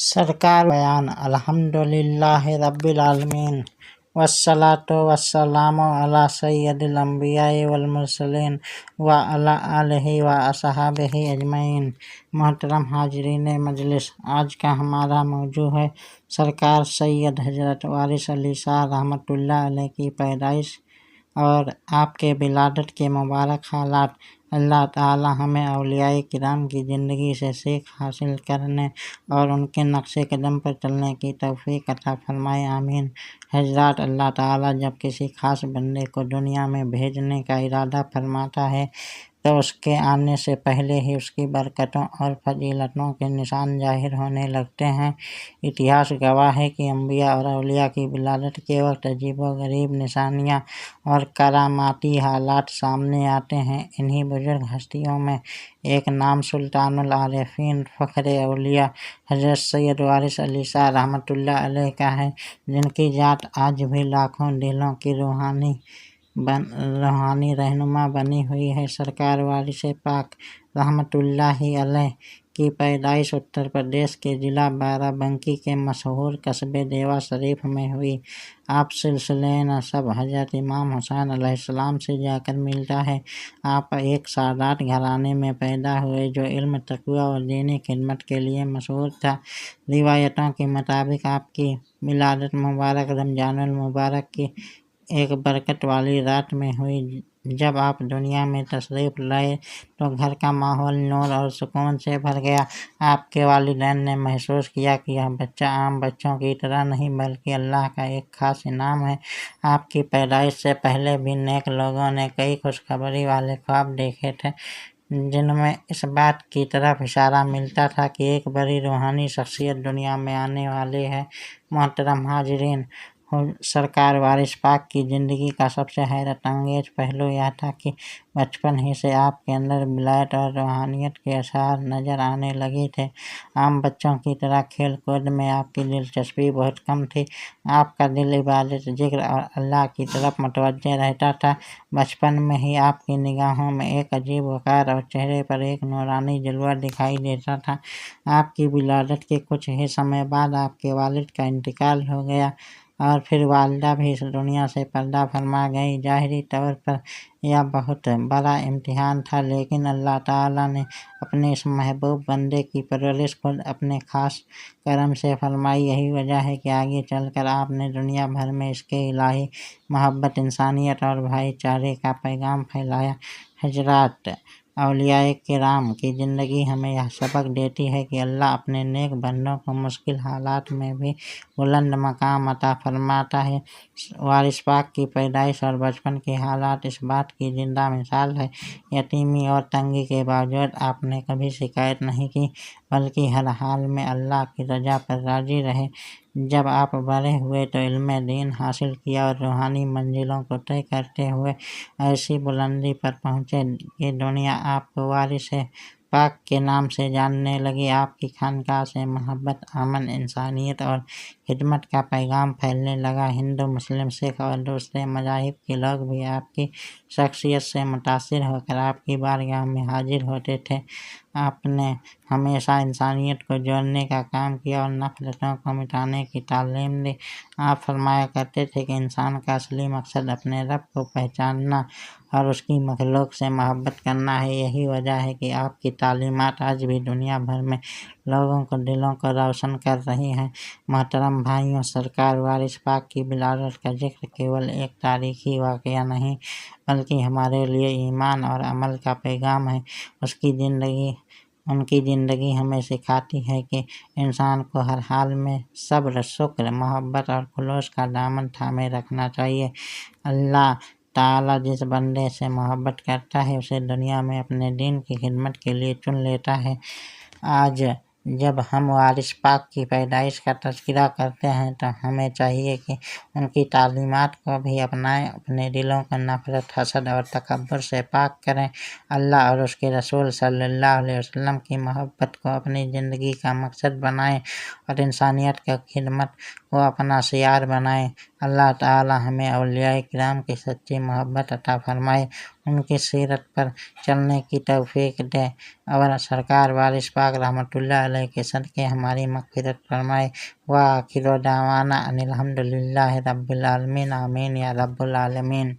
सरकार बयान अल्हम्दुलिल्लाह रब्बिल आलमीन वस्सलातु वस्सलामु अला सय्यदिल अंबिया वल मुरसलीन व अला आलिहि व असहाबिहि अजमईन। मोहतरम हाजरीन मजलिस, आज का हमारा मौजू है सरकार सैयद हजरत वारिस अली शाह रहमतुल्लाह अलैह की पैदाइश और आपके विलादत के मुबारक हालात। अल्लाह ताला हमें औलियाए किराम की ज़िंदगी से सीख हासिल करने और उनके नक्शे कदम पर चलने की तौफीक अता फरमाए, आमीन। हजरात, अल्लाह ताला जब किसी खास बंदे को दुनिया में भेजने का इरादा फरमाता है तो उसके आने से पहले ही उसकी बरकतों और फजीलतों के निशान जाहिर होने लगते हैं। इतिहास गवाह है कि अंबिया और औलिया की विलादत के वक्त अजीबोगरीब निशानियाँ और करामाती हालात सामने आते हैं। इन्हीं बुजुर्ग हस्तियों में एक नाम सुल्तानुल आरिफीन फ़ख्र औलिया हजरत सैयद वारिस अली शाह रहमतुल्लाह अलैह का है, जिनकी जात आज भी लाखों दिलों की रूहानी रहनुमा बनी हुई है। सरकार वारिस पाक रहमतुल्लाहि अलैह की पैदाइश उत्तर प्रदेश के ज़िला बाराबंकी के मशहूर कस्बे देवा शरीफ में हुई। आप सिलसिले नसब हजरत इमाम हुसैन अलैहिस्सलाम से जाकर मिलता है। आप एक सादात घराने में पैदा हुए जो इल्म, तक़वा और दीनी खिदमत के लिए मशहूर था। रिवायतों के मुताबिक आपकी विलादत मुबारक रमज़ानुल मुबारक की एक बरकत वाली रात में हुई। जब आप दुनिया में तशरीफ़ लाए तो घर का माहौल नूर और सुकून से भर गया। आपके वालिदैन ने महसूस किया कि यह बच्चा आम बच्चों की तरह नहीं बल्कि अल्लाह का एक ख़ास इनाम है। आपकी पैदाइश से पहले भी नेक लोगों ने कई खुशखबरी वाले ख्वाब देखे थे, जिनमें इस बात की तरफ इशारा मिलता था कि एक बड़ी रूहानी शख्सियत दुनिया में आने वाली है। मोहतरम हाजरीन, सरकार वारिस पाक की ज़िंदगी का सबसे हैरत अंगेज़ पहलू यह था कि बचपन ही से आपके अंदर विलायत और रूहानियत के आसार नज़र आने लगे थे। आम बच्चों की तरह खेल कूद में आपकी दिलचस्पी बहुत कम थी। आपका दिल इबादत, जिक्र और अल्लाह की तरफ मुतवज्जह रहता था। बचपन में ही आपकी निगाहों में एक अजीब वक़ार और चेहरे पर एक नूरानी जलवा दिखाई देता था। आपकी विलादत के कुछ ही समय बाद आपके वालिद का इंतकाल हो गया और फिर वालिदा भी इस दुनिया से पर्दा फरमा गई। ज़ाहिरी तौर पर यह बहुत बड़ा इम्तिहान था, लेकिन अल्लाह ताला ने अपने इस महबूब बंदे की परवरिश खुद अपने ख़ास करम से फरमाई। यही वजह है कि आगे चलकर आपने दुनिया भर में इसके इलाही मोहब्बत, इंसानियत और भाईचारे का पैगाम फैलाया। हजरात, औलियाए किराम की ज़िंदगी हमें यह सबक देती है कि अल्लाह अपने नेक बंदों को मुश्किल हालात में भी बुलंद मकाम अता फरमाता है। वारिस पाक की पैदाइश और बचपन के हालात इस बात की जिंदा मिसाल है। यतीमी और तंगी के बावजूद आपने कभी शिकायत नहीं की, बल्कि हर हाल में अल्लाह की रजा पर राजी रहे। जब आप बड़े हुए तो इल्म दीन हासिल किया और रूहानी मंजिलों को तय करते हुए ऐसी बुलंदी पर पहुँचे कि दुनिया आपको वारिस पाक के नाम से जानने लगी। आपकी खानकाह से मोहब्बत, अमन, इंसानियत और खिदमत का पैगाम फैलने लगा। हिंदू, मुस्लिम, सिख और दूसरे मज़ाहिब के लोग भी आपकी शख्सियत से मुतासिर होकर आपकी बारगाह में हाजिर होते थे। आपने हमेशा इंसानियत को जोड़ने का काम किया और नफ़रतों को मिटाने की तालीम दी। आप फरमाया करते थे कि इंसान का असली मकसद अपने रब को पहचानना और उसकी मखलूक से मोहब्बत करना है। यही वजह है कि आपकी तालीमात आज भी दुनिया भर में लोगों को दिलों को रोशन कर रही हैं। मोहतरम भाइयों, सरकार वारिस पाक की विलादत का जिक्र केवल एक तारीख़ी वाक़या नहीं बल्कि हमारे लिए ईमान और अमल का पैगाम है। उनकी ज़िंदगी हमें सिखाती है कि इंसान को हर हाल में सब्र, शुक्र, मोहब्बत और खुलूस का दामन थामे रखना चाहिए। अल्लाह ताला जिस बंदे से मोहब्बत करता है उसे दुनिया में अपने दीन की खिदमत के लिए चुन लेता है। आज जब हम वारिस पाक की पैदाइश का तज़किरा करते हैं तो हमें चाहिए कि उनकी तालीमात को भी अपनाएं, अपने दिलों को नफ़रत, हसद और तकब्बुर से पाक करें। अल्लाह और उसके रसूल सल्लल्लाहु अलैहि वसल्लम की मोहब्बत को अपनी ज़िंदगी का मकसद बनाएं और इंसानियत की खिदमत को अपना शियार बनाएं। अल्लाह ताला हमें औलियाए किराम की सच्ची मोहब्बत अता फरमाए। ان کی سیرت پر چلنے کی توفیق دے اور سرکار وارث پاک رحمۃ اللہ علیہ کے صدقے ہماری مغفرت فرمائے۔ وآخر دعوانا ان الحمد للہ رب العالمین، آمین یا رب العالمین۔